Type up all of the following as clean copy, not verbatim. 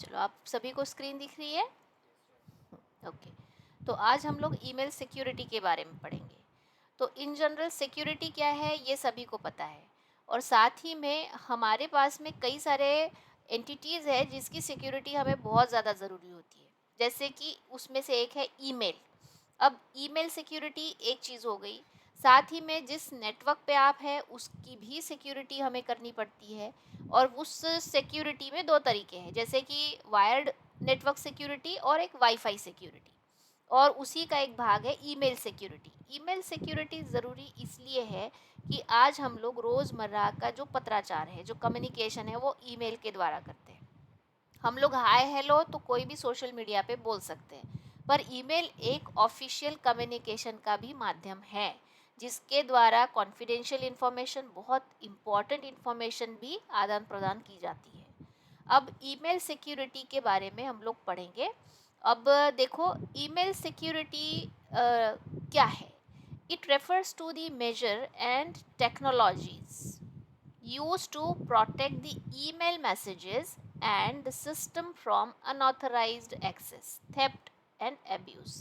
चलो, आप सभी को स्क्रीन दिख रही है? ओके। तो आज हम लोग ईमेल सिक्योरिटी के बारे में पढ़ेंगे। तो इन जनरल सिक्योरिटी क्या है ये सभी को पता है, और साथ ही में हमारे पास में कई सारे एंटिटीज़ है जिसकी सिक्योरिटी हमें बहुत ज़्यादा ज़रूरी होती है। जैसे कि उसमें से एक है ईमेल। अब ईमेल सिक्योरिटी एक चीज़ हो गई, साथ ही में जिस नेटवर्क पे आप हैं उसकी भी सिक्योरिटी हमें करनी पड़ती है। और उस सिक्योरिटी में दो तरीके हैं, जैसे कि वायर्ड नेटवर्क सिक्योरिटी और एक वाईफाई सिक्योरिटी, और उसी का एक भाग है ईमेल सिक्योरिटी। ईमेल सिक्योरिटी ज़रूरी इसलिए है कि आज हम लोग रोज़मर्रा का जो पत्राचार है, जो कम्युनिकेशन है, वो ईमेल के द्वारा करते हैं। हम लोग हाय हेलो तो कोई भी सोशल मीडिया पे बोल सकते हैं, पर ईमेल एक ऑफिशियल कम्युनिकेशन का भी माध्यम है, जिसके द्वारा कॉन्फिडेंशियल इंफॉर्मेशन, बहुत इम्पॉर्टेंट इंफॉर्मेशन भी आदान प्रदान की जाती है। अब ईमेल सिक्योरिटी के बारे में हम लोग पढ़ेंगे। अब देखो, ईमेल सिक्योरिटी क्या है? It refers to the measures and technologies used to protect the email messages and the system from unauthorized access, theft and abuse.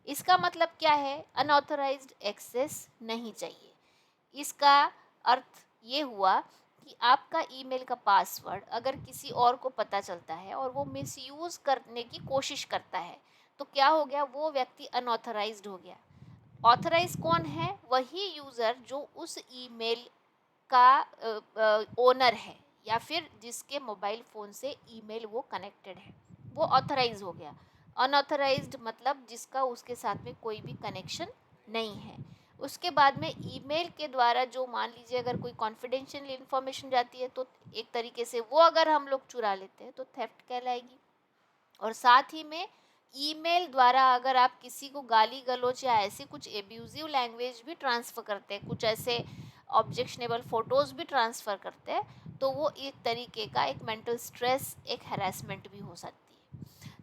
इसका मतलब क्या है? अनऑथराइज्ड एक्सेस नहीं चाहिए। इसका अर्थ ये हुआ कि आपका ईमेल का पासवर्ड अगर किसी और को पता चलता है और वो मिसयूज़ करने की कोशिश करता है, तो क्या हो गया? वो व्यक्ति अनऑथराइज्ड हो गया। ऑथराइज कौन है? वही यूज़र जो उस ईमेल का ओनर है, या फिर जिसके मोबाइल फ़ोन से ईमेल वो कनेक्टेड है, वो ऑथराइज हो गया। अनऑथराइज्ड मतलब जिसका उसके साथ में कोई भी कनेक्शन नहीं है। उसके बाद में ईमेल के द्वारा जो, मान लीजिए अगर कोई कॉन्फिडेंशियल इन्फॉर्मेशन जाती है, तो एक तरीके से वो अगर हम लोग चुरा लेते हैं तो थेफ्ट कहलाएगी। और साथ ही में ईमेल द्वारा अगर आप किसी को गाली गलौज या ऐसी कुछ एब्यूजिव लैंग्वेज भी ट्रांसफ़र करते हैं, कुछ ऐसे ऑब्जेक्शनेबल फ़ोटोज़ भी ट्रांसफ़र करते हैं, तो वो एक तरीके का एक मेंटल स्ट्रेस, एक हैरेसमेंट भी हो सकती है।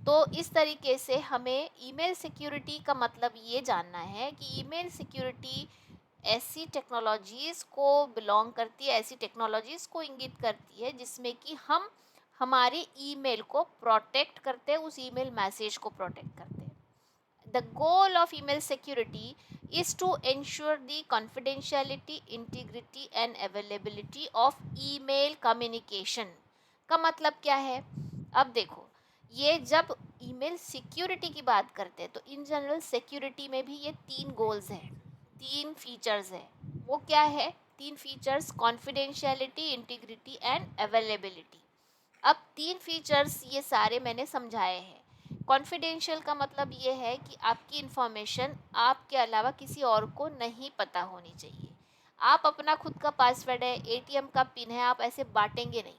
तो इस तरीके से हमें ईमेल सिक्योरिटी का मतलब ये जानना है कि ईमेल सिक्योरिटी ऐसी टेक्नोलॉजीज़ को बिलोंग करती है, ऐसी टेक्नोलॉजीज़ को इंगित करती है जिसमें कि हम हमारे ईमेल को प्रोटेक्ट करते हैं, उस ईमेल मैसेज को प्रोटेक्ट करते हैं। The goal of email security is to ensure the confidentiality, integrity and availability of email communication। का मतलब क्या है? अब देखो, ये जब ईमेल सिक्योरिटी की बात करते हैं तो इन जनरल सिक्योरिटी में भी ये तीन गोल्स हैं, तीन फीचर्स हैं। वो क्या है? तीन features: confidentiality, integrity and availability. अब तीन फीचर्स ये सारे मैंने समझाए हैं। कॉन्फिडेंशियल का मतलब ये है कि आपकी इन्फॉर्मेशन आपके अलावा किसी और को नहीं पता होनी चाहिए। आप अपना खुद का पासवर्ड है, एटीएम का पिन है, आप ऐसे बांटेंगे नहीं।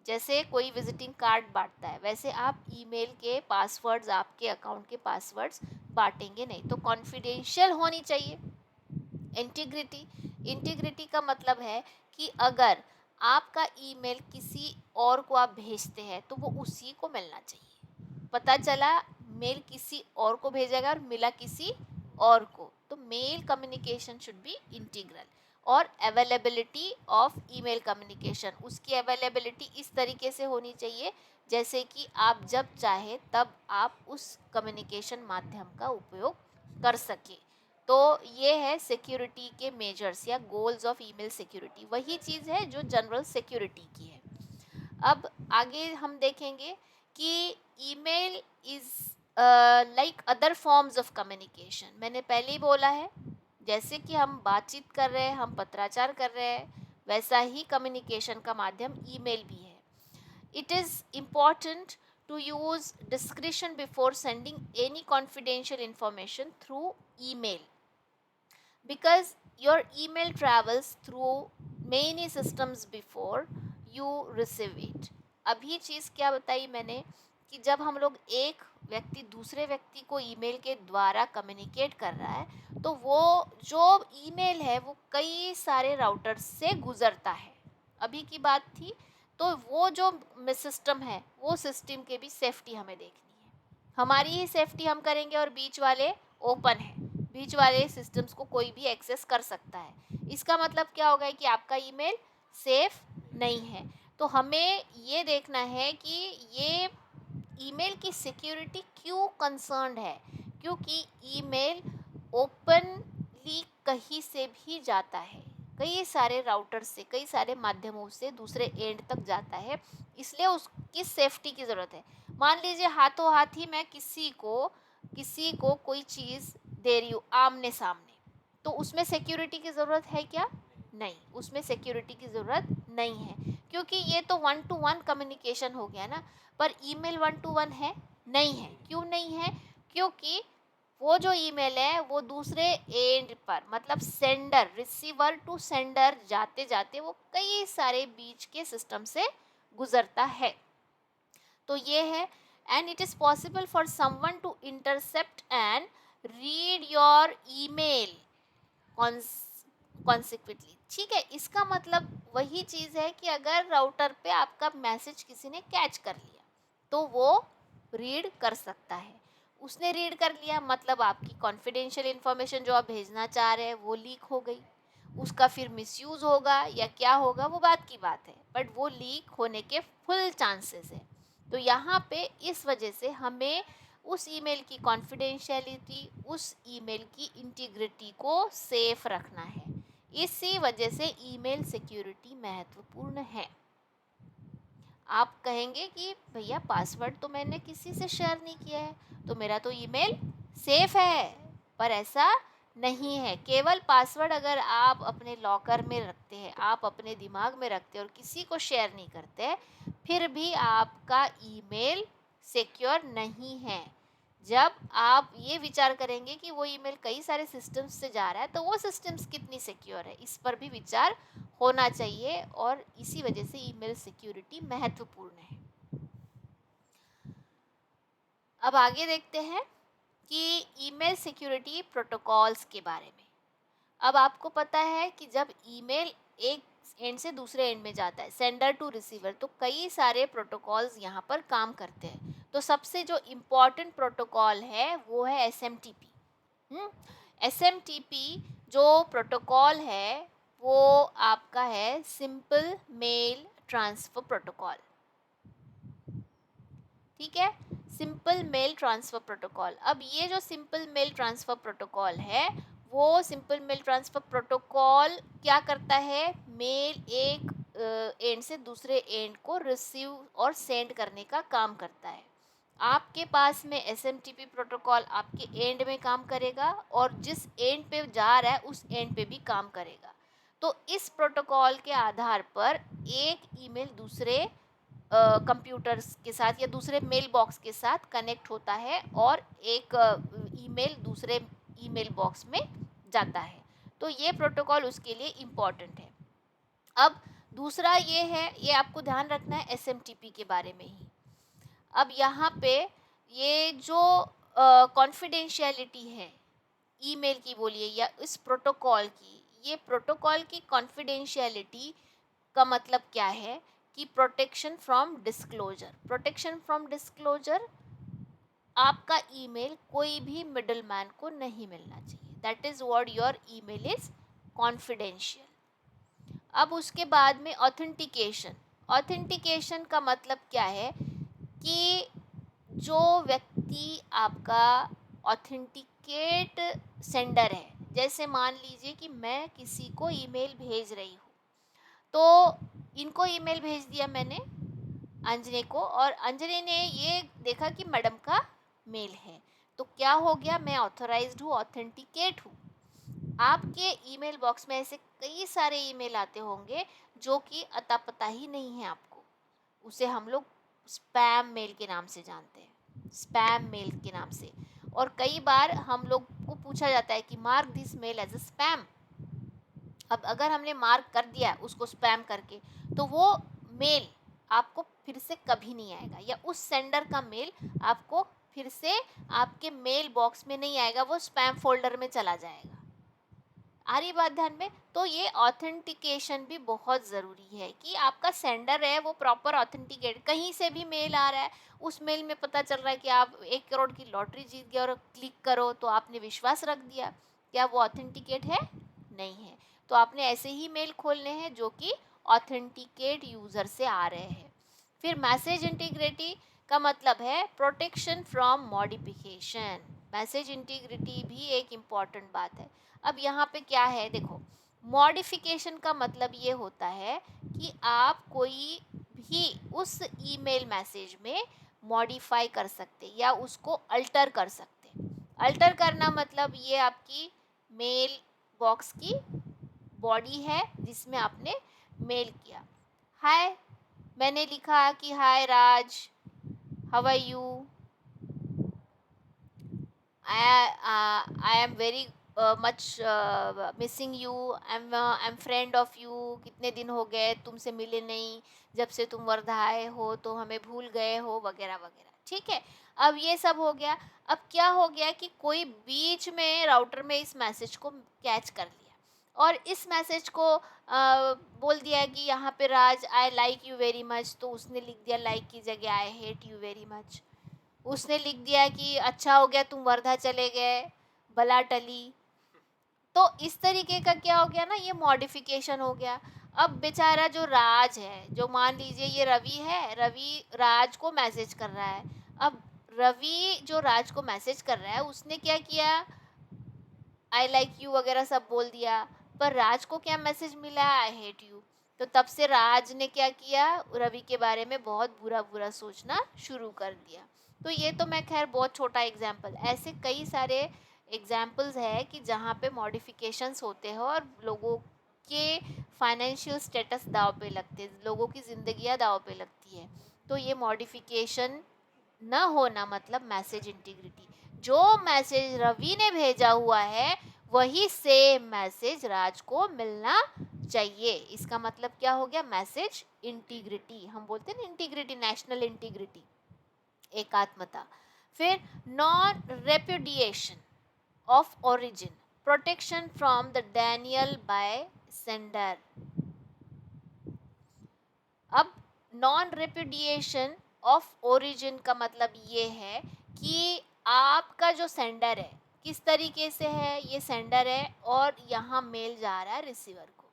जैसे कोई विजिटिंग कार्ड बांटता है, वैसे आप ईमेल के पासवर्ड्स, आपके अकाउंट के पासवर्ड्स बांटेंगे नहीं। तो कॉन्फिडेंशियल होनी चाहिए। इंटीग्रिटी, इंटीग्रिटी का मतलब है कि अगर आपका ईमेल किसी और को आप भेजते हैं तो वो उसी को मिलना चाहिए। पता चला मेल किसी और को भेजा गया और मिला किसी और को, तो mail communication should be integral. और अवेलेबिलिटी ऑफ ईमेल कम्युनिकेशन, उसकी अवेलेबिलिटी इस तरीके से होनी चाहिए जैसे कि आप जब चाहे तब आप उस कम्युनिकेशन माध्यम का उपयोग कर सके। तो ये है सिक्योरिटी के मेजर्स या गोल्स ऑफ ईमेल सिक्योरिटी। वही चीज़ है जो जनरल सिक्योरिटी की है। अब आगे हम देखेंगे कि email is like other forms of communication. मैंने पहले ही बोला है, जैसे कि हम बातचीत कर रहे हैं, हम पत्राचार कर रहे हैं, वैसा ही कम्युनिकेशन का माध्यम ईमेल भी है। It is important to use discretion before sending any confidential information through email, because your email travels through many systems before you receive it। अभी चीज़ क्या बताई मैंने कि जब हम लोग, एक व्यक्ति दूसरे व्यक्ति को ईमेल के द्वारा कम्युनिकेट कर रहा है, तो वो जो ईमेल है वो कई सारे राउटर्स से गुजरता है। अभी की बात थी, तो वो जो सिस्टम है, वो सिस्टम के भी सेफ्टी हमें देखनी है। हमारी ही सेफ्टी हम करेंगे, और बीच वाले ओपन है, बीच वाले सिस्टम्स को कोई भी एक्सेस कर सकता है। इसका मतलब क्या होगा कि आपका ईमेल सेफ नहीं है। तो हमें ये देखना है कि ये ईमेल की सिक्योरिटी क्यों कंसर्न्ड है? क्योंकि ईमेल ओपनली कहीं से भी जाता है, कई सारे राउटर से, कई सारे माध्यमों से दूसरे एंड तक जाता है, इसलिए उसकी सेफ्टी की ज़रूरत है। मान लीजिए हाथों हाथ ही मैं किसी को कोई चीज़ दे रही हूँ आमने सामने, तो उसमें सिक्योरिटी की ज़रूरत है क्या? नहीं, उसमें सिक्योरिटी की ज़रूरत नहीं है, क्योंकि ये तो 1 to 1 कम्युनिकेशन हो गया ना। पर ईमेल 1 to 1 है? नहीं है। क्यों नहीं है? क्योंकि वो जो ईमेल है वो दूसरे एंड पर, मतलब सेंडर, रिसीवर टू सेंडर जाते जाते वो कई सारे बीच के सिस्टम से गुजरता है। तो ये है, and it is possible for someone to intercept and read your email consequently. ठीक है, इसका मतलब वही चीज़ है कि अगर राउटर पे आपका मैसेज किसी ने कैच कर लिया तो वो रीड कर सकता है। उसने रीड कर लिया मतलब आपकी कॉन्फिडेंशियल इन्फॉर्मेशन जो आप भेजना चाह रहे हैं वो लीक हो गई। उसका फिर मिसयूज होगा या क्या होगा वो बात की बात है, बट वो लीक होने के फुल चांसेस है। तो यहाँ पे इस वजह से हमें उस ईमेल की कॉन्फिडेंशियलिटी, उस ईमेल की इंटीग्रिटी को सेफ रखना है। इसी वजह से ईमेल सिक्योरिटी महत्वपूर्ण है। आप कहेंगे कि भैया पासवर्ड तो मैंने किसी से शेयर नहीं किया है, तो मेरा तो ईमेल सेफ है। पर ऐसा नहीं है। केवल पासवर्ड अगर आप अपने लॉकर में रखते हैं, आप अपने दिमाग में रखते हैं और किसी को शेयर नहीं करते, फिर भी आपका ईमेल सिक्योर नहीं है। जब आप ये विचार करेंगे कि वो ईमेल कई सारे सिस्टम्स से जा रहा है, तो वो सिस्टम्स कितनी सिक्योर है, इस पर भी विचार होना चाहिए, और इसी वजह से ईमेल सिक्योरिटी महत्वपूर्ण है। अब आगे देखते हैं कि ईमेल सिक्योरिटी प्रोटोकॉल्स के बारे में। अब आपको पता है कि जब ईमेल एक एंड से दूसरे एंड में जाता है, सेंडर टू रिसीवर, तो कई सारे प्रोटोकॉल्स यहाँ पर काम करते हैं। तो सबसे जो इम्पॉर्टेंट प्रोटोकॉल है वो है SMTP। SMTP जो प्रोटोकॉल है वो आपका है सिंपल मेल ट्रांसफ़र प्रोटोकॉल। ठीक है, सिंपल मेल ट्रांसफ़र प्रोटोकॉल। अब ये जो सिंपल मेल ट्रांसफ़र प्रोटोकॉल है, वो सिंपल मेल ट्रांसफ़र प्रोटोकॉल क्या करता है? मेल एक एंड से दूसरे एंड को रिसीव और सेंड करने का काम करता है। आपके पास में SMTP प्रोटोकॉल आपके एंड में काम करेगा और जिस एंड पे जा रहा है उस एंड पे भी काम करेगा। तो इस प्रोटोकॉल के आधार पर एक ईमेल दूसरे कंप्यूटर्स के साथ या दूसरे मेल बॉक्स के साथ कनेक्ट होता है और एक ईमेल दूसरे ईमेल बॉक्स में जाता है। तो ये प्रोटोकॉल उसके लिए इम्पॉर्टेंट है। अब दूसरा ये है, ये आपको ध्यान रखना है SMTP के बारे में ही। अब यहाँ पे ये जो कॉन्फिडेंशियलिटी है ईमेल की बोलिए या इस प्रोटोकॉल की, ये प्रोटोकॉल की कॉन्फिडेंशियलिटी का मतलब क्या है कि protection from disclosure. Protection from disclosure, आपका ईमेल कोई भी मिडलमैन को नहीं मिलना चाहिए। That is what your email is confidential. अब उसके बाद में ऑथेंटिकेशन। ऑथेंटिकेशन का मतलब क्या है कि जो व्यक्ति आपका ऑथेंटिकेट सेंडर है, जैसे मान लीजिए कि मैं किसी को ईमेल भेज रही हूँ, तो इनको ईमेल भेज दिया मैंने अंजनी को, और अंजनी ने ये देखा कि मैडम का मेल है, तो क्या हो गया? मैं ऑथराइज्ड हूँ, ऑथेंटिकेट हूँ। आपके ईमेल बॉक्स में ऐसे कई सारे ईमेल आते होंगे जो कि अता पता ही नहीं है आपको, उसे हम लोग स्पैम मेल के नाम से जानते हैं, स्पैम मेल के नाम से। और कई बार हम लोग को पूछा जाता है कि mark this mail as a spam. अब अगर हमने मार्क कर दिया उसको स्पैम करके, तो वो मेल आपको फिर से कभी नहीं आएगा, या उस सेंडर का मेल आपको फिर से आपके मेल बॉक्स में नहीं आएगा, वो स्पैम फोल्डर में चला जाएगा। आ रही बात ध्यान में? तो ये ऑथेंटिकेशन भी बहुत ज़रूरी है कि आपका सेंडर है वो प्रॉपर ऑथेंटिकेट। कहीं से भी मेल आ रहा है, उस मेल में पता चल रहा है कि आप 1 करोड़ की लॉटरी जीत गए और क्लिक करो तो आपने विश्वास रख दिया, क्या वो ऑथेंटिकेट है? नहीं है। तो आपने ऐसे ही मेल खोलने हैं जो कि ऑथेंटिकेट यूज़र से आ रहे हैं। फिर मैसेज इंटीग्रिटी, का मतलब है protection from modification. Message integrity भी एक इम्पॉर्टेंट बात है। अब यहाँ पे क्या है, देखो, मॉडिफिकेशन का मतलब ये होता है कि आप कोई भी उस ईमेल मैसेज में मॉडिफाई कर सकते या उसको अल्टर कर सकते। अल्टर करना मतलब ये आपकी मेल बॉक्स की बॉडी है जिसमें आपने मेल किया। हाय, मैंने लिखा कि hi Raj, how are you, I am very much missing you, I am friend of you, कितने दिन हो गए तुमसे मिले नहीं, जब से तुम वर्धा आए हो तो हमें भूल गए हो, वगैरह वगैरह। ठीक है, अब ये सब हो गया। अब क्या हो गया कि कोई बीच में राउटर में इस मैसेज को कैच कर लिया और इस मैसेज को बोल दिया कि यहाँ पे Raj I like you very much, तो उसने लिख दिया लाइक की जगह I hate you very much. उसने लिख दिया कि अच्छा हो गया तुम वर्धा चले गए, बला टली। तो इस तरीके का क्या हो गया ना, ये मॉडिफिकेशन हो गया। अब बेचारा जो राज है, जो मान लीजिए ये रवि है, रवि राज को मैसेज कर रहा है। अब रवि जो राज को मैसेज कर रहा है उसने क्या किया, आई लाइक यू वगैरह सब बोल दिया, पर राज को क्या मैसेज मिला, आई हेट यू। तो तब से राज ने क्या किया, रवि के बारे में बहुत बुरा बुरा सोचना शुरू कर दिया। तो ये तो मैं खैर बहुत छोटा एग्जाम्पल, ऐसे कई सारे एग्जाम्पल्स है कि जहाँ पे मॉडिफिकेशंस होते हैं और लोगों के फाइनेंशियल स्टेटस दाव पे लगते हैं, लोगों की ज़िंदगियाँ दाव पे लगती है। तो ये मॉडिफिकेशन न होना मतलब मैसेज इंटीग्रिटी। जो मैसेज रवि ने भेजा हुआ है वही सेम मैसेज राज को मिलना चाहिए। इसका मतलब क्या हो गया, मैसेज इंटीग्रिटी। हम बोलते हैं ना इंटीग्रिटी, नेशनल इंटीग्रिटी, एकात्मता। फिर non repudiation of origin, protection from the denial by sender. अब नॉन रेपुडिएशन ऑफ ओरिजिन का मतलब ये है कि आपका जो सेंडर है किस तरीके से है, ये सेंडर है और यहाँ मेल जा रहा है रिसीवर को।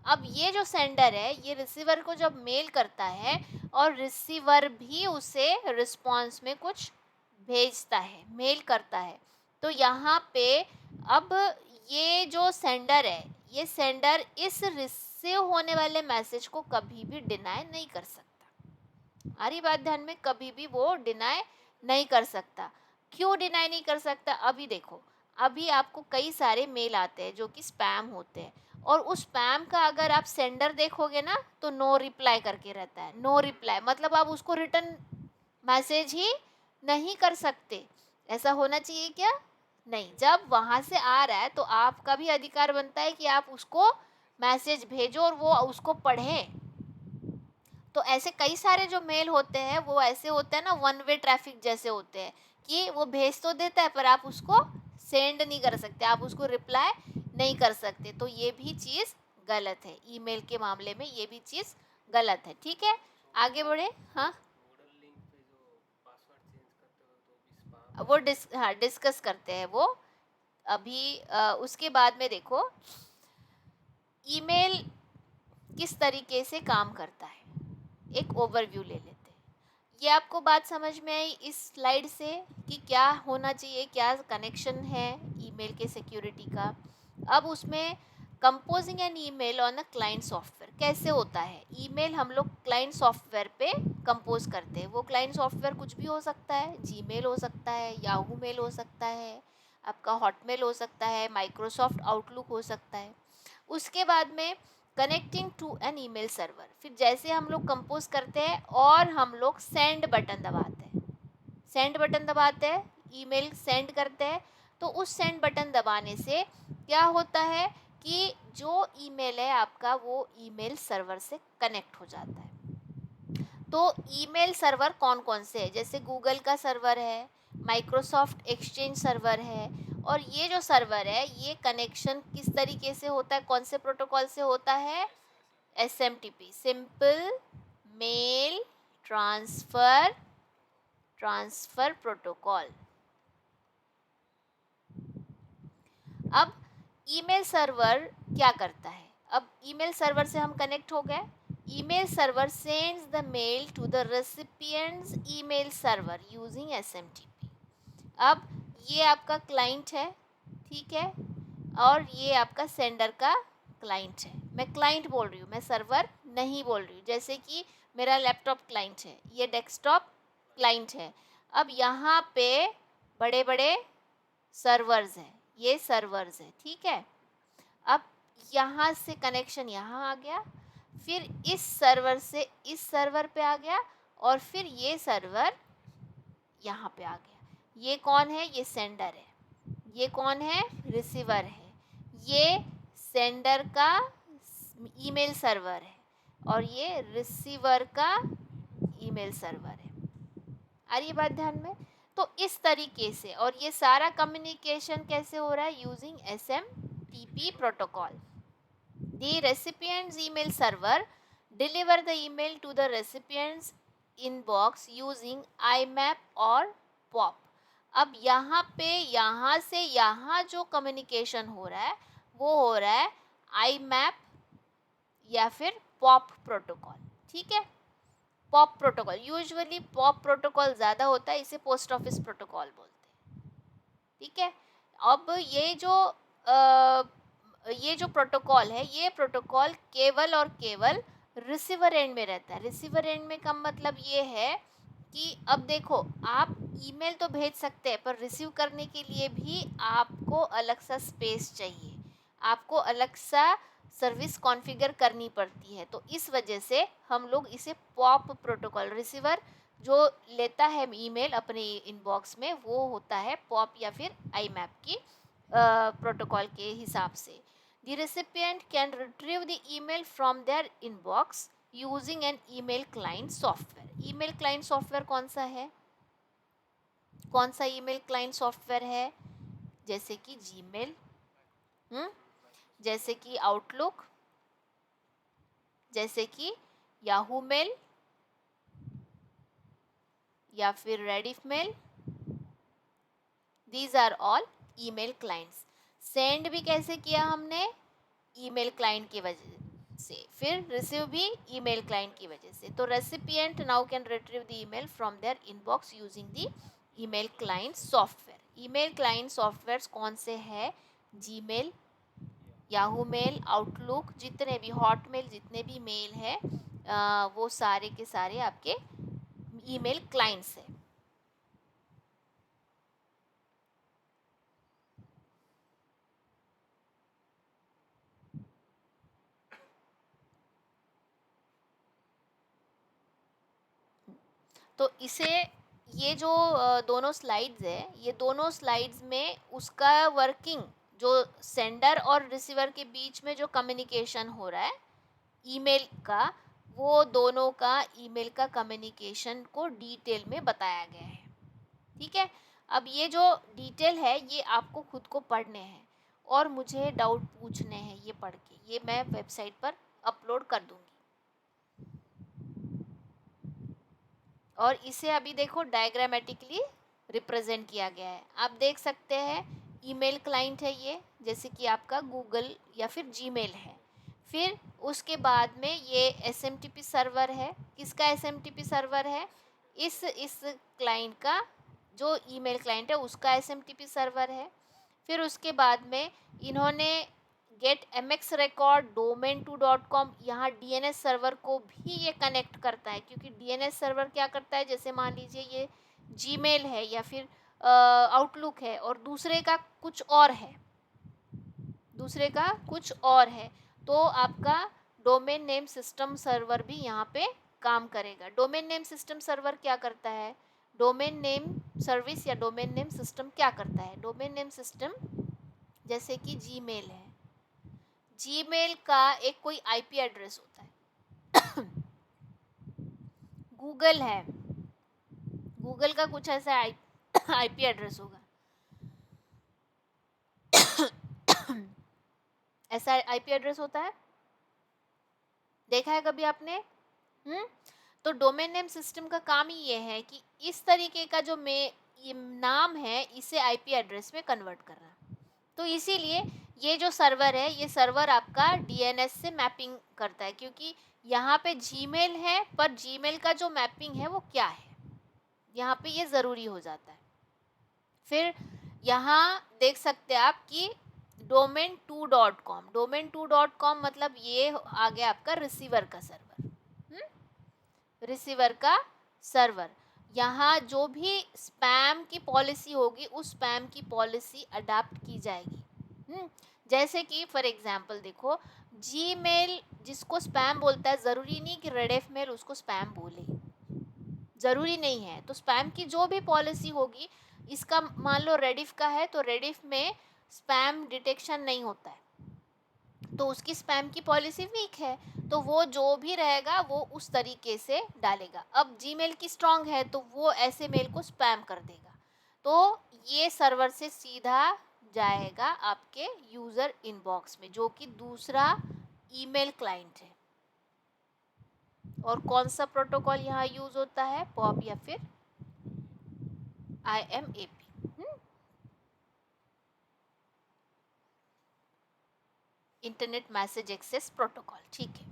अब ये जो सेंडर है ये रिसीवर को जब मेल करता है और रिसीवर भी उसे रिस्पॉन्स में कुछ भेजता है, मेल करता है, तो यहाँ पे अब ये जो सेंडर है, ये सेंडर इस रिसीव होने वाले मैसेज को कभी भी डिनाई नहीं कर सकता। हमारी बात ध्यान में, कभी भी वो डिनाई नहीं कर सकता। क्यों डिनाई नहीं कर सकता, अभी देखो, अभी आपको कई सारे मेल आते हैं जो कि स्पैम होते हैं, और उस स्पैम का अगर आप सेंडर देखोगे ना तो नो रिप्लाई करके रहता है। नो रिप्लाई मतलब आप उसको रिटर्न मैसेज ही नहीं कर सकते। ऐसा होना चाहिए क्या, नहीं। जब वहाँ से आ रहा है तो आपका भी अधिकार बनता है कि आप उसको मैसेज भेजो और वो उसको पढ़े। तो ऐसे कई सारे जो मेल होते हैं वो ऐसे होते हैं ना, वन वे ट्रैफिक जैसे होते हैं कि वो भेज तो देता है पर आप उसको सेंड नहीं कर सकते, आप उसको रिप्लाई नहीं कर सकते। तो ये भी चीज़ गलत है, ईमेल के मामले में ये भी चीज़ गलत है। ठीक है, आगे बढ़े। हाँ, वो डिस्कस करते हैं वो अभी। उसके बाद में देखो ईमेल किस तरीके से काम करता है, एक ओवरव्यू ले लेते हैं। ये आपको बात समझ में आई इस स्लाइड से कि क्या होना चाहिए, क्या कनेक्शन है ईमेल के सिक्योरिटी का। अब उसमें composing an email on a client software कैसे होता है। ईमेल हम लोग क्लाइंट सॉफ्टवेयर पे कंपोज करते हैं। वो क्लाइंट सॉफ्टवेयर कुछ भी हो सकता है, जीमेल हो सकता है, याहू मेल हो सकता है, आपका हॉटमेल हो सकता है, माइक्रोसॉफ्ट आउटलुक हो सकता है। उसके बाद में connecting to an email server, फिर जैसे हम लोग कंपोज करते हैं और हम लोग सेंड बटन दबाते हैं, सेंड बटन दबाते हैं, ईमेल सेंड करते हैं। तो उस सेंड बटन दबाने से क्या होता है कि जो ईमेल है आपका वो ईमेल सर्वर से कनेक्ट हो जाता है। तो ईमेल सर्वर कौन कौन से है, जैसे गूगल का सर्वर है, माइक्रोसॉफ्ट एक्सचेंज सर्वर है, और ये जो सर्वर है ये कनेक्शन किस तरीके से होता है, कौन से प्रोटोकॉल से होता है, SMTP, simple mail transfer protocol. अब ईमेल सर्वर क्या करता है, अब ईमेल सर्वर से हम कनेक्ट हो गए, email server sends the mail to the recipient's email server using SMTP। अब ये आपका क्लाइंट है, ठीक है, और ये आपका सेंडर का क्लाइंट है। मैं क्लाइंट बोल रही हूँ, मैं सर्वर नहीं बोल रही हूँ। जैसे कि मेरा लैपटॉप क्लाइंट है, ये डेस्कटॉप क्लाइंट है। अब यहाँ पे बड़े बड़े सर्वर्स हैं, ये सर्वर्स है, ठीक है। अब यहाँ से कनेक्शन यहाँ आ गया, फिर इस सर्वर से इस सर्वर पे आ गया, और फिर ये सर्वर यहाँ पे आ गया। ये कौन है? ये सेंडर है। ये कौन है? रिसीवर है। ये सेंडर का ईमेल सर्वर है और ये रिसीवर का ईमेल सर्वर है। आ रही बात ध्यान में? तो इस तरीके से, और ये सारा कम्युनिकेशन कैसे हो रहा है? Using SMTP protocol. The recipient's email server deliver the email to the recipient's inbox using IMAP और POP। अब यहाँ पे यहाँ से यहाँ जो कम्युनिकेशन हो रहा है वो हो रहा है IMAP या फिर POP प्रोटोकॉल, ठीक है। POP protocol, usually POP protocol ज़्यादा होता है, इसे पोस्ट ऑफिस प्रोटोकॉल बोलते हैं, ठीक है। अब ये जो प्रोटोकॉल है, ये प्रोटोकॉल केवल और केवल रिसीवर एंड में रहता है। रिसीवर एंड में का मतलब ये है कि अब देखो, आप ईमेल तो भेज सकते हैं, पर रिसीव करने के लिए भी आपको अलग सा स्पेस चाहिए, आपको अलग सा सर्विस कॉन्फ़िगर करनी पड़ती है। तो इस वजह से हम लोग इसे पॉप प्रोटोकॉल, रिसीवर जो लेता है ईमेल अपने इनबॉक्स में, वो होता है पॉप या फिर IMAP की प्रोटोकॉल के हिसाब से। The recipient can retrieve the email from their inbox using an email client software। Email client software कौन सा है? कौन सा ईमेल क्लाइंट सॉफ्टवेयर है? जैसे कि जीमेल, जैसे कि आउटलुक, जैसे कि याहू मेल या फिर Rediff mail. These are all email clients. Send भी कैसे किया हमने? ईमेल क्लाइंट की वजह से, फिर रिसीव भी ईमेल क्लाइंट की वजह से। तो recipient now can retrieve the email from their inbox using the email client software. Email client software कौन से हैं? जीमेल, याहू मेल, आउटलुक, जितने भी हॉटमेल, जितने भी मेल है वो सारे के सारे आपके ईमेल क्लाइंट्स हैं। तो इसे, ये जो दोनों स्लाइड्स है, ये दोनों स्लाइड्स में उसका वर्किंग, जो सेंडर और रिसीवर के बीच में जो कम्युनिकेशन हो रहा है ईमेल का, वो दोनों का ईमेल का कम्युनिकेशन को डिटेल में बताया गया है, ठीक है। अब ये जो डिटेल है ये आपको खुद को पढ़ने हैं और मुझे डाउट पूछने हैं ये पढ़ के, ये मैं वेबसाइट पर अपलोड कर दूंगी। और इसे अभी देखो डायग्रामेटिकली रिप्रेजेंट किया गया है। आप देख सकते हैं ईमेल क्लाइंट है ये, जैसे कि आपका गूगल या फिर जीमेल है। फिर उसके बाद में ये SMTP सर्वर है। किसका SMTP सर्वर है? इस क्लाइंट का, जो ईमेल क्लाइंट है उसका SMTP सर्वर है। फिर उसके बाद में इन्होंने गेट MX record domain2.com, यहाँ DNS सर्वर को भी ये कनेक्ट करता है, क्योंकि DNS सर्वर क्या करता है, जैसे मान लीजिए ये जीमेल है या फिर आउटलुक है और दूसरे का कुछ और है, तो आपका डोमेन नेम सिस्टम सर्वर भी यहाँ पे काम करेगा। डोमेन नेम सिस्टम सर्वर क्या करता है? डोमेन नेम सर्विस या डोमेन नेम सिस्टम क्या करता है? डोमेन नेम सिस्टम, जैसे कि जीमेल है, जीमेल का एक कोई IP एड्रेस होता है। गूगल है, गूगल का कुछ ऐसा IP एड्रेस होगा। ऐसा IP एड्रेस होता है, देखा है कभी आपने? तो डोमेन नेम सिस्टम का काम ही ये है कि इस तरीके का जो ये नाम है इसे IP एड्रेस में कन्वर्ट करना। तो इसीलिए ये जो सर्वर है, ये सर्वर आपका DNS से मैपिंग करता है, क्योंकि यहाँ पे जीमेल है, पर जीमेल का जो मैपिंग है वो क्या है, यहाँ पे ये ज़रूरी हो जाता है। फिर यहाँ देख सकते हैं आप कि domain2.com, domain2.com मतलब ये आ गया आपका रिसीवर का सर्वर, रिसीवर का सर्वर। यहाँ जो भी स्पैम की पॉलिसी होगी उस स्पैम की पॉलिसी अडाप्ट की जाएगी। जैसे कि फॉर एग्जांपल देखो, जीमेल जिसको स्पैम बोलता है, ज़रूरी नहीं कि रेडिफ मेल उसको स्पैम बोले, ज़रूरी नहीं है। तो स्पैम की जो भी पॉलिसी होगी, इसका मान लो रेडिफ का है तो रेडिफ में स्पैम डिटेक्शन नहीं होता है, तो उसकी स्पैम की पॉलिसी वीक है, तो वो जो भी रहेगा वो उस तरीके से डालेगा। अब जीमेल की स्ट्रांग है तो वो ऐसे मेल को स्पैम कर देगा, तो ये सर्वर से सीधा जाएगा आपके यूज़र इनबॉक्स में, जो कि दूसरा ईमेल क्लाइंट है। और कौन सा प्रोटोकॉल यहाँ यूज़ होता है, पॉप या फिर IMAP, internet message access protocol. ठीक है,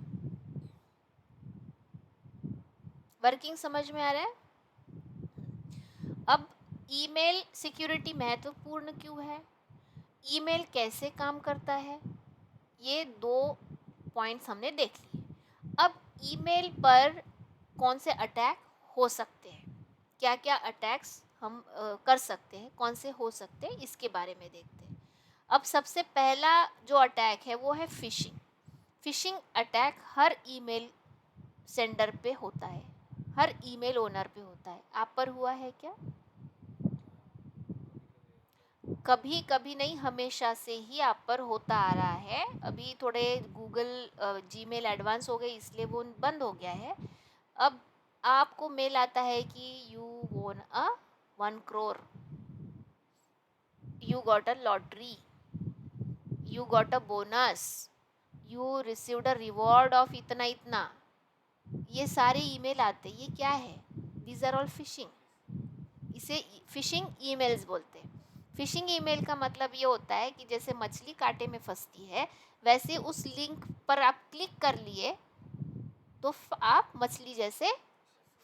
वर्किंग समझ में आ रहा है। अब ईमेल सिक्योरिटी महत्वपूर्ण क्यों है, ईमेल कैसे काम करता है, ये 2 पॉइंट्स हमने देख लिए। अब ईमेल पर कौन से अटैक हो सकते हैं, क्या क्या अटैक्स हम कर सकते हैं, कौन से हो सकते हैं, इसके बारे में देखते हैं। अब सबसे पहला जो अटैक है वो है फिशिंग। फिशिंग अटैक हर ईमेल सेंडर पे होता है, हर ईमेल ओनर पे होता है। आप पर हुआ है क्या? कभी कभी नहीं, हमेशा से ही आप पर होता आ रहा है। अभी थोड़े गूगल जीमेल एडवांस हो गए इसलिए वो बंद हो गया है। अब आपको मेल आता है कि यू वोन अ 1 crore, you got a lottery, you got a bonus, you received a reward of इतना इतना, ये सारे ईमेल आते हैं। ये क्या है? These are all phishing. इसे फिशिंग ईमेल्स बोलते हैं। फिशिंग ईमेल का मतलब ये होता है कि जैसे मछली कांटे में फंसती है, वैसे उस लिंक पर आप क्लिक कर लिए तो आप मछली जैसे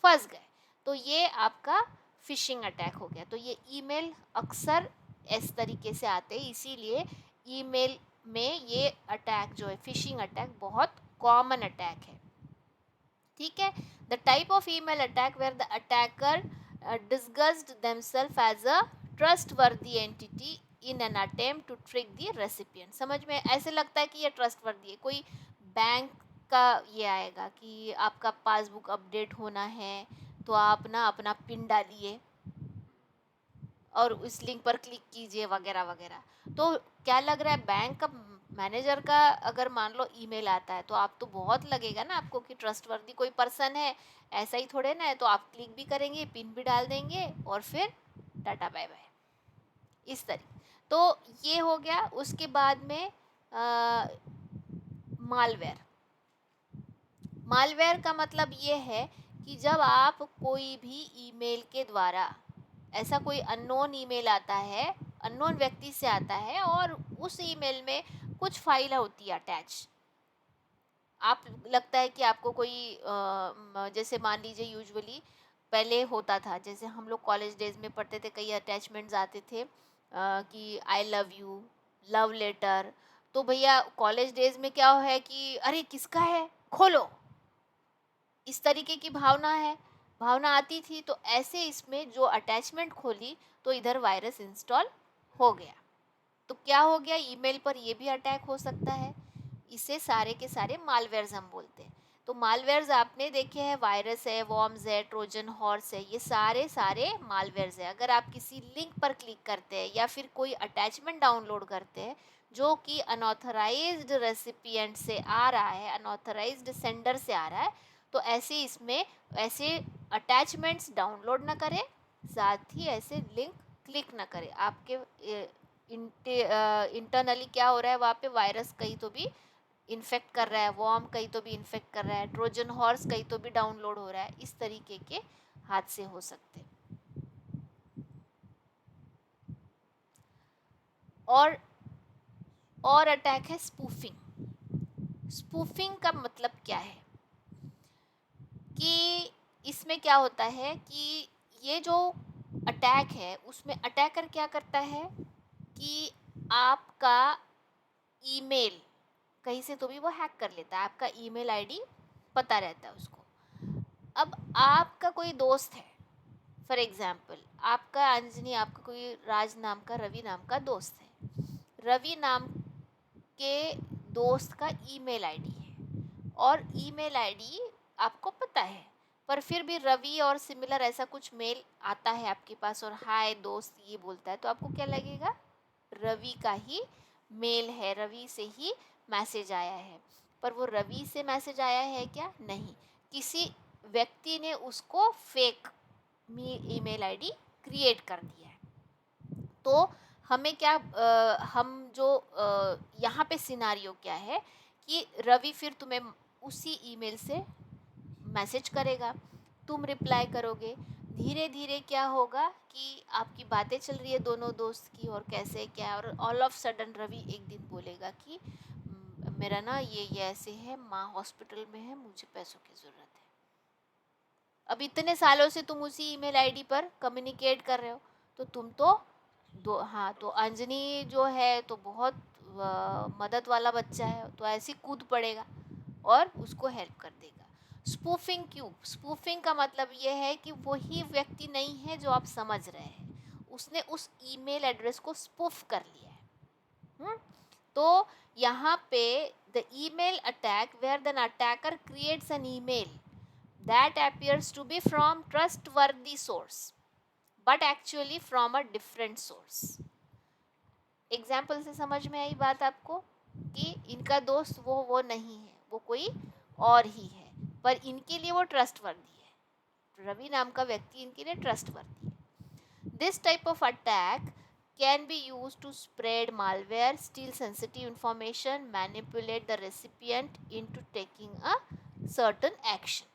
फंस गए, तो ये आपका फिशिंग अटैक हो गया। तो ये ईमेल अक्सर इस तरीके से आते हैं, इसीलिए ईमेल में ये अटैक जो है फिशिंग अटैक बहुत कॉमन अटैक है। ठीक है, the type of email attack where the attacker disguised themselves as a trustworthy entity in an attempt to trick the recipient। समझ में ऐसे लगता है कि ये ट्रस्टवर्दी है, कोई बैंक का ये आएगा कि आपका पासबुक अपडेट होना है तो आप ना अपना पिन डालिए और उस लिंक पर क्लिक कीजिए वगैरह वगैरह। तो क्या लग रहा है, बैंक का मैनेजर का अगर मान लो ईमेल आता है तो आप तो बहुत लगेगा ना आपको कि ट्रस्टवर्दी कोई पर्सन है, ऐसा ही थोड़े ना है। तो आप क्लिक भी करेंगे, पिन भी डाल देंगे और फिर टाटा बाय बाय, इस तरीके। तो ये हो गया। उसके बाद में मालवेयर। मालवेयर का मतलब ये है कि जब आप कोई भी ईमेल के द्वारा, ऐसा कोई अननोन ईमेल आता है, अननोन व्यक्ति से आता है और उस ईमेल में कुछ फाइल होती है अटैच, आप लगता है कि आपको कोई जैसे मान लीजिए यूजुअली पहले होता था, जैसे हम लोग कॉलेज डेज में पढ़ते थे, कई अटैचमेंट्स आते थे कि I love you, love letter. तो भैया कॉलेज डेज में क्या है कि अरे किसका है, खोलो, इस तरीके की भावना आती थी। तो ऐसे इसमें जो अटैचमेंट खोली तो इधर वायरस इंस्टॉल हो गया। तो क्या हो गया, ईमेल पर ये भी अटैक हो सकता है। इसे सारे के सारे मालवेयर्स हम बोलते हैं। तो मालवेयर्स आपने देखे हैं, वायरस है, वॉर्म्स है, ट्रोजन हॉर्स है, ये सारे सारे मालवेयर्स है। अगर आप किसी लिंक पर क्लिक करते हैं या फिर कोई अटैचमेंट डाउनलोड करते हैं जो कि अनऑथराइज्ड रेसिपिएंट से आ रहा है, अनऑथराइज्ड सेंडर से आ रहा है, तो ऐसे इसमें ऐसे अटैचमेंट्स डाउनलोड ना करें, साथ ही ऐसे लिंक क्लिक ना करें। आपके इंटरनली क्या हो रहा है, वहाँ पे वायरस कहीं तो भी इन्फेक्ट कर रहा है, वॉर्म कहीं तो भी इन्फेक्ट कर रहा है, ट्रोजन हॉर्स कहीं तो भी डाउनलोड हो रहा है, इस तरीके के हादसे हो सकते हैं। और अटैक है स्पूफिंग। स्पूफिंग का मतलब क्या है? कि इसमें क्या होता है कि ये जो अटैक है उसमें अटैकर क्या करता है कि आपका ईमेल कहीं से तो भी वो हैक कर लेता है, आपका ईमेल आईडी पता रहता है उसको। अब आपका कोई दोस्त है, फॉर एग्जाम्पल आपका अंजनी, आपका कोई राज नाम का, रवि नाम का दोस्त है। रवि नाम के दोस्त का ईमेल आईडी है और ईमेल आईडी आपको पता है, पर फिर भी रवि और सिमिलर ऐसा कुछ मेल आता है आपके पास और हाय दोस्त ये बोलता है, तो आपको क्या लगेगा, रवि का ही मेल है, रवि से ही मैसेज आया है। पर वो रवि से मैसेज आया है क्या, नहीं, किसी व्यक्ति ने उसको फेक ईमेल आईडी क्रिएट कर दिया है। तो हमें क्या हम जो यहाँ पे सिनारियो क्या है कि रवि फिर तुम्हें उसी ईमेल से मैसेज करेगा, तुम रिप्लाई करोगे, धीरे धीरे क्या होगा कि आपकी बातें चल रही है दोनों दोस्त की और कैसे क्या, और ऑल ऑफ सडन रवि एक दिन बोलेगा कि मेरा ना ये ऐसे है, माँ हॉस्पिटल में है, मुझे पैसों की ज़रूरत है। अब इतने सालों से तुम उसी ईमेल आईडी पर कम्युनिकेट कर रहे हो, तो तुम तो दो, हाँ, तो अंजनी जो है तो बहुत मदद वाला बच्चा है, तो ऐसे ही कूद पड़ेगा और उसको हेल्प कर देगा। स्पूफिंग क्यों, स्पूफिंग का मतलब ये है कि वही व्यक्ति नहीं है जो आप समझ रहे हैं, उसने उस ईमेल एड्रेस को स्पूफ कर लिया है। तो यहाँ पे the email attack where the attacker creates an email that appears to be from trustworthy source but actually from a different source। Example से समझ में आई बात आपको कि इनका दोस्त वो नहीं है, वो कोई और ही है, पर इनके लिए वो ट्रस्टवर्दी है, रवि नाम का व्यक्ति इनके लिए ट्रस्टवर्दी है। This type of attack can be used to spread malware, steal sensitive information, manipulate the recipient into taking a certain action।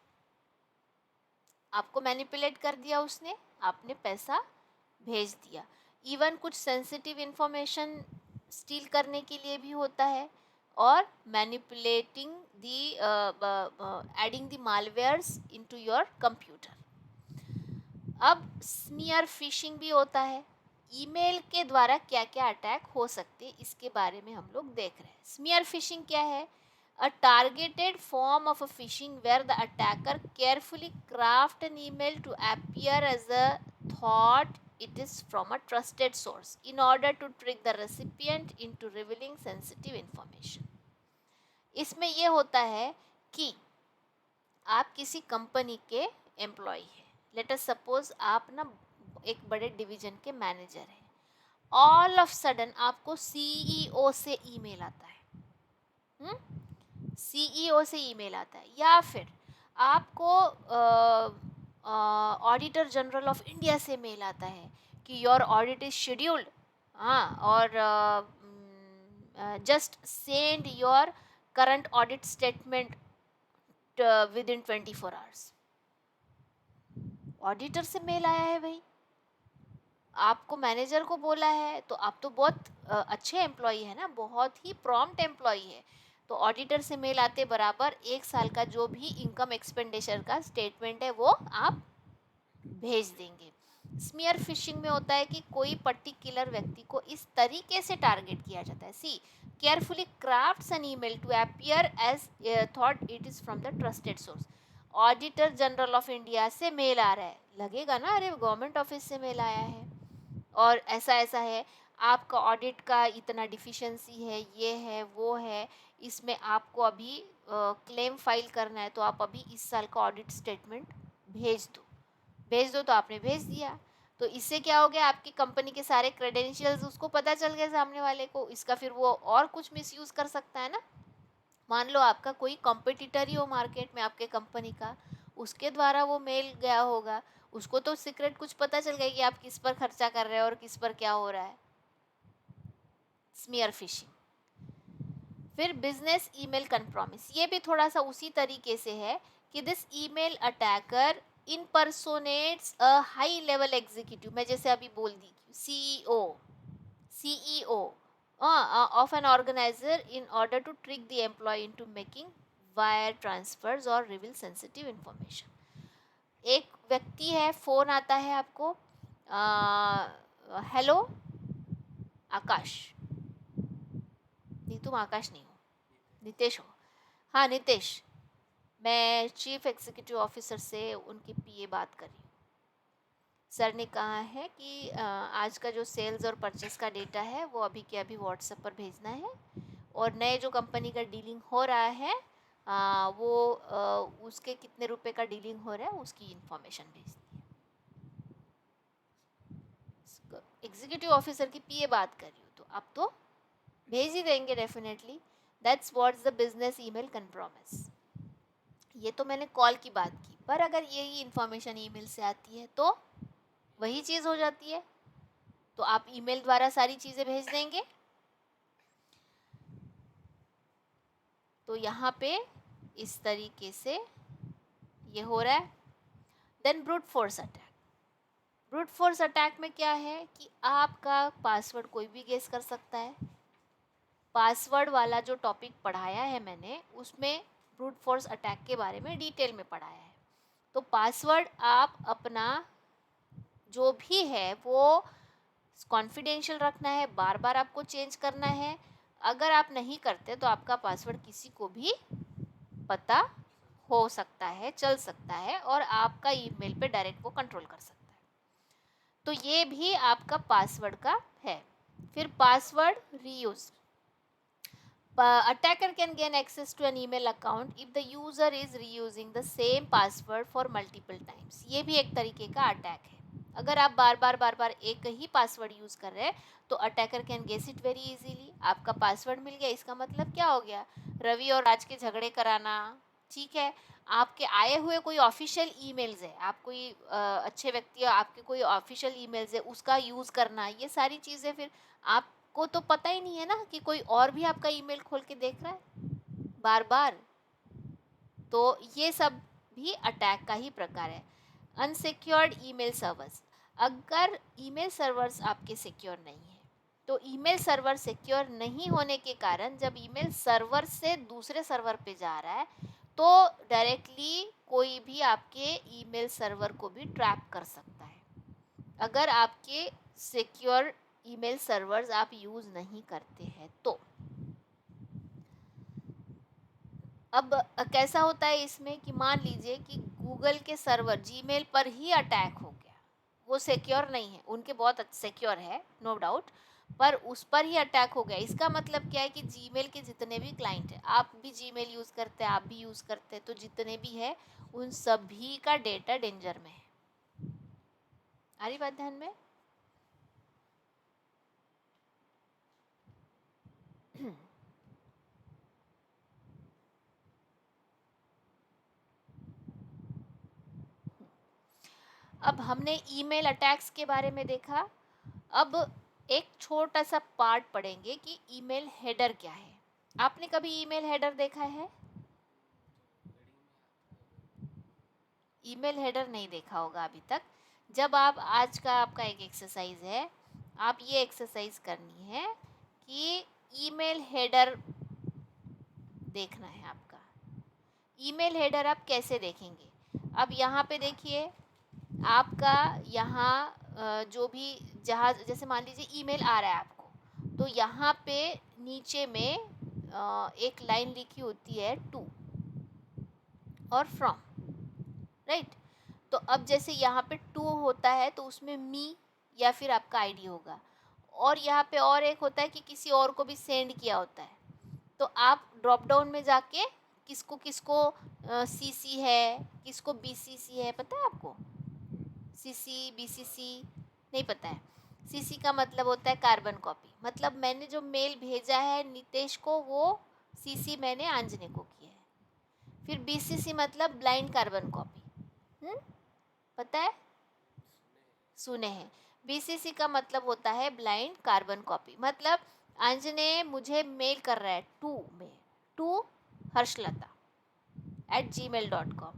आपको मैनिपुलेट कर दिया उसने, आपने पैसा भेज दिया। इवन कुछ सेंसिटिव इंफॉर्मेशन स्टील करने के लिए भी होता है, और manipulating the adding the malwares into your computer. अब स्मियर फिशिंग भी होता है। ईमेल के द्वारा क्या क्या अटैक हो सकते हैं इसके बारे में हम लोग देख रहे हैं। स्मियर फिशिंग क्या है? A targeted form of a phishing where the attacker carefully craft an email to appear as a thought it is from a trusted source in order to trick the recipient into revealing sensitive information। इसमें ये होता है कि आप किसी company के employ हैं, let us suppose आप ना एक बड़े डिवीजन के मैनेजर हैं, ऑल ऑफ सडन आपको सीईओ से ईमेल आता है, सीईओ से ईमेल आता है, या फिर आपको ऑडिटर जनरल ऑफ इंडिया से मेल आता है कि योर ऑडिट इज शेड्यूल्ड, हाँ, और just send your current audit statement with in 24 hours. Auditor से मेल आया है भाई, आपको मैनेजर को बोला है, तो आप तो बहुत अच्छे एम्प्लॉई है ना, बहुत ही प्रॉम्प्ट एम्प्लॉई है, तो ऑडिटर से मेल आते बराबर 1 साल का जो भी इनकम एक्सपेंडिचर का स्टेटमेंट है वो आप भेज देंगे। स्मियर फिशिंग में होता है कि कोई पर्टिकुलर व्यक्ति को इस तरीके से टारगेट किया जाता है। She carefully crafts an email to appear as thought it is from the trusted source. Auditor general of India से मेल आ रहा है, लगेगा ना अरे गवर्नमेंट ऑफिस से मेल आया है और ऐसा ऐसा है, आपका ऑडिट का इतना डिफिशिएंसी है, ये है वो है, इसमें आपको अभी क्लेम फाइल करना है, तो आप अभी इस साल का ऑडिट स्टेटमेंट भेज दो। भेज दो तो आपने भेज दिया, तो इससे क्या हो गया, आपकी कंपनी के सारे क्रेडेंशियल्स उसको पता चल गए सामने वाले को, इसका फिर वो और कुछ मिसयूज़ कर सकता है ना। मान लो आपका कोई कॉम्पिटिटर ही हो मार्केट में आपके कंपनी का, उसके द्वारा वो मेल गया होगा, उसको तो सीक्रेट कुछ पता चल गया कि आप किस पर खर्चा कर रहे हो और किस पर क्या हो रहा है। Smear fishing. फिर बिजनेस ईमेल कंप्रोमिस, ये भी थोड़ा सा उसी तरीके से है कि this email attacker impersonates a high level executive, मैं जैसे अभी बोल दी CEO of an organizer in order to trick the employee into making wire transfers or reveal sensitive information। एक व्यक्ति है, फ़ोन आता है आपको, हेलो आकाश, नहीं तुम आकाश नहीं हो, नितेश हो, हाँ नितेश, मैं चीफ एग्जीक्यूटिव ऑफिसर से उनकी पीए बात कर रही हूँ। सर ने कहा है कि आज का जो सेल्स और परचेस का डेटा है वो अभी के अभी व्हाट्सएप पर भेजना है, और नए जो कंपनी का डीलिंग हो रहा है उसके कितने रुपए का डीलिंग हो रहा है उसकी इंफॉर्मेशन भेजनी है। एग्जीक्यूटिव ऑफिसर की पीए बात कर रही हूँ, तो आप तो भेज ही देंगे definitely. That's what's the business email compromise. ये तो मैंने कॉल की बात की, पर अगर यही इंफॉर्मेशन ईमेल से आती है तो वही चीज़ हो जाती है, तो आप ईमेल द्वारा सारी चीज़ें भेज देंगे। तो यहाँ पे इस तरीके से ये हो रहा है। Then brute force attack. Brute force attack में क्या है कि आपका पासवर्ड कोई भी गेस कर सकता है। पासवर्ड वाला जो टॉपिक पढ़ाया है मैंने, उसमें ब्रूट फोर्स अटैक के बारे में डिटेल में पढ़ाया है। तो पासवर्ड आप अपना जो भी है वो कॉन्फिडेंशियल रखना है, बार बार आपको चेंज करना है। अगर आप नहीं करते तो आपका पासवर्ड किसी को भी पता हो सकता है, चल सकता है, और आपका ईमेल पे डायरेक्ट वो कंट्रोल कर सकता है। तो ये भी आपका पासवर्ड का है। फिर password reuse. Attacker can gain access to an email account if the user is reusing the same password for multiple times. ये भी एक तरीके का अटैक है। अगर आप बार बार एक ही पासवर्ड यूज़ कर रहे हैं तो attacker can guess it very easily. आपका पासवर्ड मिल गया, इसका मतलब क्या हो गया, रवि और राज के झगड़े कराना, ठीक है। आपके आए हुए कोई ऑफिशियल ईमेल्स है, आप कोई अच्छे व्यक्ति, आपके कोई ऑफिशियल ईमेल्स है उसका यूज़ करना, ये सारी चीज़ें फिर आपको तो पता ही नहीं है ना कि कोई और भी आपका ईमेल खोल के देख रहा है बार बार। तो ये सब भी अटैक का ही प्रकार है। Unsecured email servers. अगर ईमेल सर्वर्स आपके सिक्योर नहीं है, तो ईमेल सर्वर सिक्योर नहीं होने के कारण जब ईमेल सर्वर से दूसरे सर्वर पे जा रहा है तो डायरेक्टली कोई भी आपके ईमेल सर्वर को भी ट्रैप कर सकता है, अगर आपके सिक्योर ईमेल सर्वर्स आप यूज़ नहीं करते हैं तो। अब कैसा होता है इसमें कि मान लीजिए कि गूगल के सर्वर जीमेल पर ही अटैक हो गया, वो सिक्योर नहीं है, उनके बहुत सिक्योर है नो डाउट, पर उस पर ही अटैक हो गया। इसका मतलब क्या है कि जीमेल के जितने भी क्लाइंट हैं, आप भी जीमेल यूज़ करते हैं, आप भी यूज़ करते हैं, तो जितने भी है उन सभी का डेटा डेंजर में है। आ रही बात ध्यान में? अब हमने ईमेल अटैक्स के बारे में देखा। अब एक छोटा सा पार्ट पढ़ेंगे कि ईमेल हेडर क्या है। आपने कभी ईमेल हेडर देखा है? ईमेल हेडर नहीं देखा होगा अभी तक। जब आप, आज का आपका एक एक्सरसाइज है, आप ये एक्सरसाइज करनी है कि ईमेल हेडर देखना है आपका। ईमेल हेडर आप कैसे देखेंगे? अब यहाँ पे देखिए, आपका यहाँ जो भी, जहाँ जैसे मान लीजिए ईमेल आ रहा है आपको, तो यहाँ पे नीचे में एक लाइन लिखी होती है टू और फ्रॉम, राइट। तो अब जैसे यहाँ पे टू होता है तो उसमें मी या फिर आपका आईडी होगा, और यहाँ पे और एक होता है कि किसी और को भी सेंड किया होता है। तो आप ड्रॉप डाउन में जाके किसको किसको सीसी है, किसको बीसीसी है, पता है आपको? सीसी बीसीसी नहीं पता है? सीसी का मतलब होता है कार्बन कॉपी, मतलब मैंने जो मेल भेजा है नितेश को वो सीसी मैंने आंजने को किया है। फिर बीसीसी मतलब ब्लाइंड कार्बन कॉपी, पता है? सुने हैं। बीसीसी का मतलब होता है ब्लाइंड कार्बन कॉपी, मतलब अंजने मुझे मेल कर रहा है टू में, टू harshlatha@gmail.com।